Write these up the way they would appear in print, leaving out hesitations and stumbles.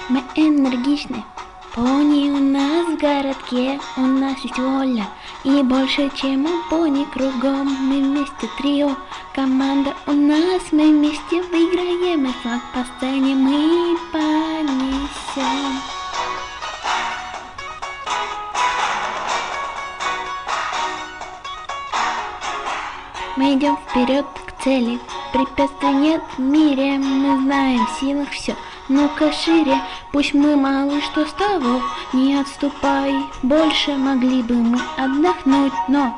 Мы энергичны, пони у нас в городке, у нас есть воля и больше, чем у пони кругом. Мы вместе трио, команда у нас, мы вместе выиграем, и флаг по сцене мы понесем. Мы идем вперед к цели, препятствий нет в мире, мы знаем в силах все. Ну-ка шире, пусть мы малы, что с того, не отступай. Больше могли бы мы отдохнуть, но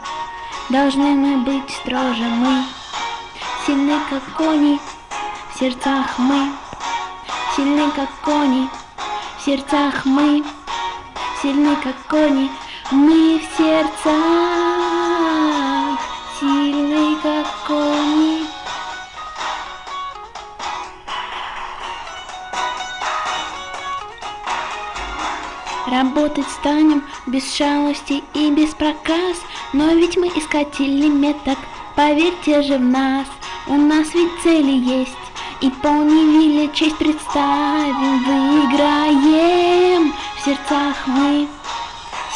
должны мы быть строже. Мы сильны, как кони, в сердцах мы. Сильны, как кони, в сердцах мы. Сильны, как кони, мы в сердцах. Сильны, как кони. Работать станем без шалости и без проказ, но ведь мы искатели меток, поверьте же в нас. У нас ведь цели есть, и Пони честь представим, выиграем. В сердцах мы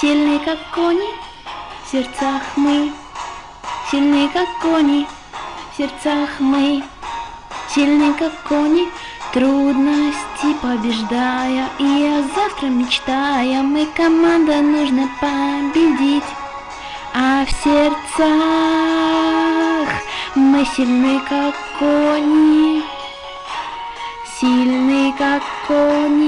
сильны, как кони, в сердцах мы сильны, как кони, в сердцах мы сильны, как кони. Трудности побеждая и о завтра мечтая, мы команда, нужно победить. А в сердцах мы сильны, как кони, сильны, как кони.